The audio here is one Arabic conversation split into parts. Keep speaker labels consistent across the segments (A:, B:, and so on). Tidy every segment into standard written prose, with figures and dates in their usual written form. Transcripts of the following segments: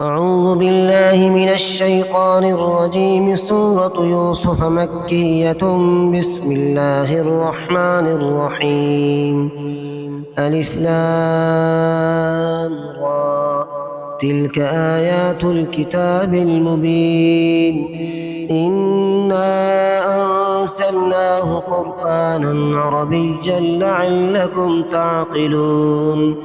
A: أعوذ بالله من الشيطان الرجيم. سورة يوسف مكية. بسم الله الرحمن الرحيم. ألف لام را. تلك آيات الكتاب المبين. إنا أنزلناه قرآنا عربيا لعلكم تعقلون.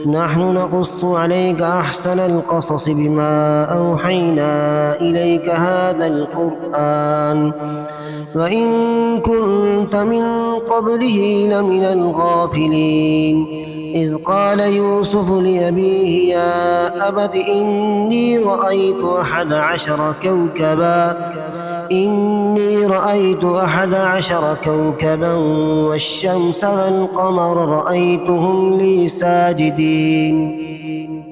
A: نحن نقص عليك أحسن القصص بما أوحينا إليك هذا القرآن وإن كنت من قبله لمن الغافلين. إذ قال يوسف لأبيه يا أبت إني رأيت أحد عشر كوكبا والشمس والقمر رأيتهم لي ساجدين.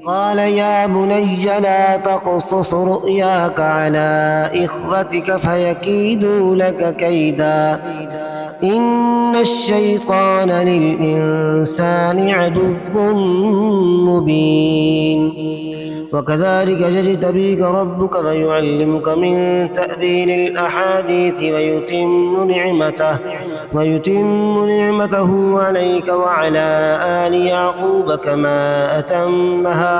A: قال يا بني لا تقصص رؤياك على إخوتك فيكيدوا لك كيدا إن الشيطان للإنسان عدو مبين. وكذلك يجتبيك ربك فيعلمك من تأويل الأحاديث ويتم نعمته عليك وعلى آل يعقوب كما أتمها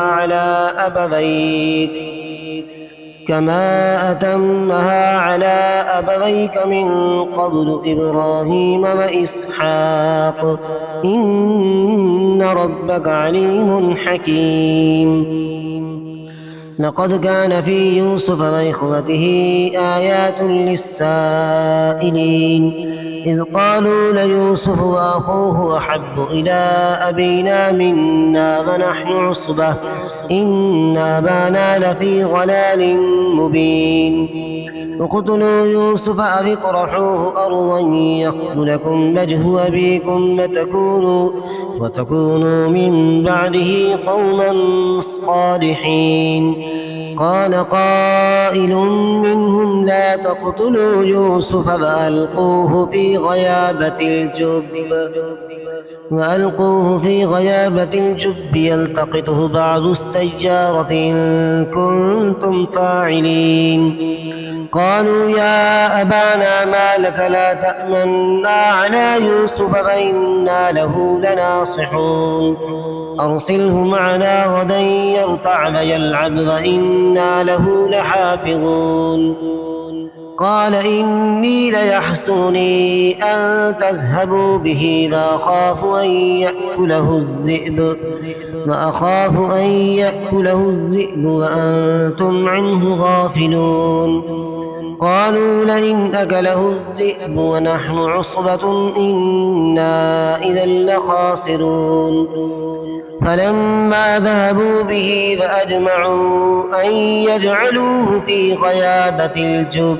A: على أبويك من قبل إبراهيم وإسحاق إن ربك عليم حكيم. لقد كان في يوسف وإخوته آيات للسائلين. إذ قالوا ليوسف وأخوه أحب إلى أبينا منا ونحن عصبة إن أبانا لفي ضلال مبين. اقتلوا يوسف أو اطرحوه أرضا يخل لكم وجه أبيكم وتكونوا من بعده قوما صالحين. قال قائل منهم لا تقتلوا يوسف وألقوه في غيابة الجب يلتقطه بعض السيارة إن كنتم فاعلين. قالوا يا أبانا ما لك لا تأمنا على يوسف فإنا له لناصحون أرسله معنا غدا يرتع ويلعب وإنا له لحافظون. قال إني ليحزنني أن تذهبوا به وأخاف أن يأكله الذئب وأنتم عنه غافلون. قالوا لئن أكله الذئب ونحن عصبة إنا إذا لخاسرون. فلما ذهبوا به فأجمعوا أن يجعلوه في غيابة الجب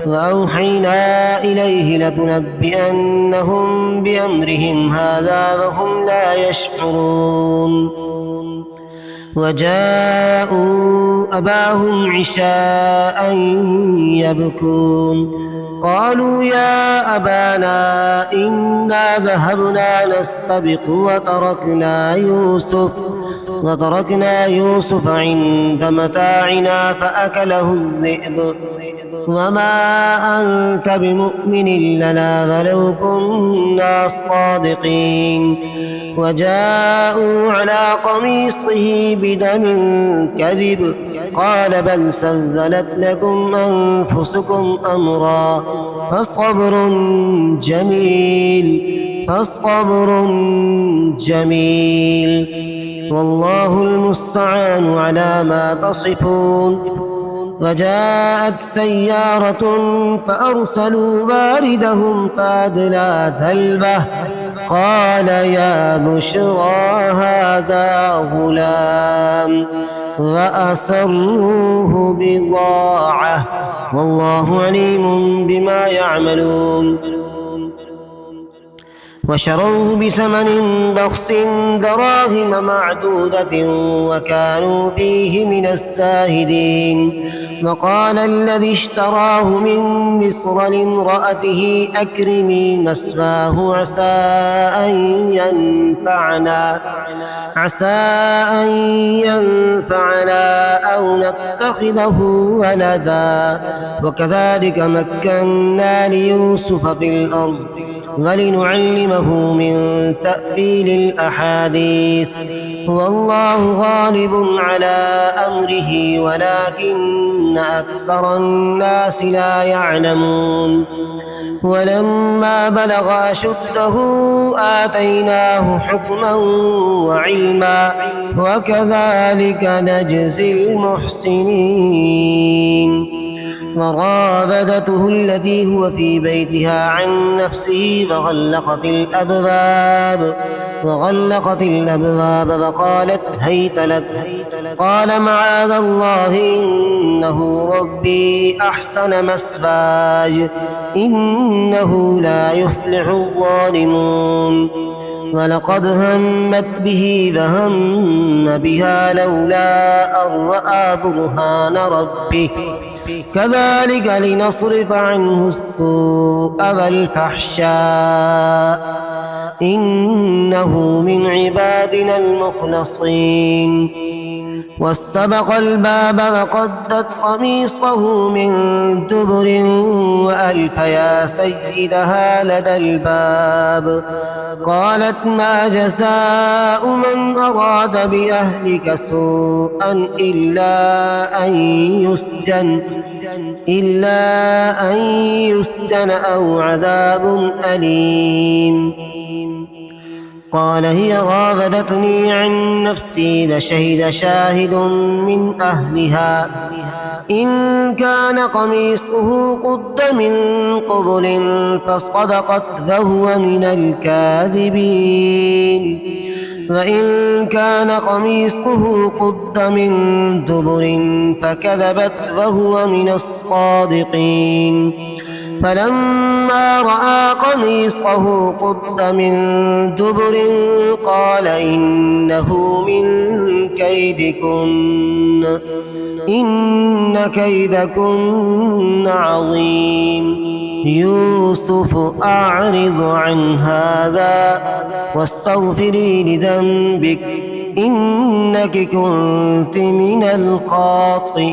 A: وأوحينا إليه لتنبئنهم بأمرهم هذا وهم لا يشعرون. وجاءوا أباهم عشاء يبكون. قالوا يا أبانا إنا ذهبنا نستبق وتركنا يوسف عند متاعنا فأكله الذئب وما أنت بمؤمن لنا ولو كنا صادقين. وجاءوا على قميصه بدم كذب قال بل سولت لكم أنفسكم أمرا فصبر جميل والله المستعان على ما تصفون. وجاءت سيارة فأرسلوا واردهم فأدلى دلوه قال يا بشرى هذا غلام وأسروه بضاعة والله عليم بما يعملون. وشروه بثمن بخس دراهم معدودة وكانوا فيه من الزاهدين. وقال الذي اشتراه من مصر لامرأته أكرمي مثواه عسى أن ينفعنا أو نتخذه ولدا وكذلك مكنا ليوسف في الأرض ولنعلمه من تأويل الأحاديث والله غالب على أمره ولكن أكثر الناس لا يعلمون. ولما بلغ أشده آتيناه حكما وعلما وكذلك نجزي المحسنين. وراودته التي هو في بيتها عن نفسه وغلقت الأبواب وقالت هيت لك. قال معاذ الله إنه ربي أحسن مثواي إنه لا يفلح الظالمون. ولقد همت به وهم بها لولا أن رأى برهان ربه كذلك لنصرف عنه السوء والفحشاء إنه من عبادنا المخلصين. واستبق الباب وقدت قميصه من دبر وألف يا سيدها لدى الباب. قالت ما جزاء من أراد بأهلك سوءا إلا أن يسجن أو عذاب أليم. قال هي راودتني عن نفسي وشهد شاهد من أهلها إن كان قميصه قد من قبل فصدقت فهو من الكاذبين وإن كان قميصه قد من دبر فكذبت فهو من الصادقين. فلما رأى قميصه قد من دبر قال إنه من كيدكن إن كيدكن عظيم. يوسف أعرض عن هذا واستغفري لذنبك إنك كنت من الخاطئين.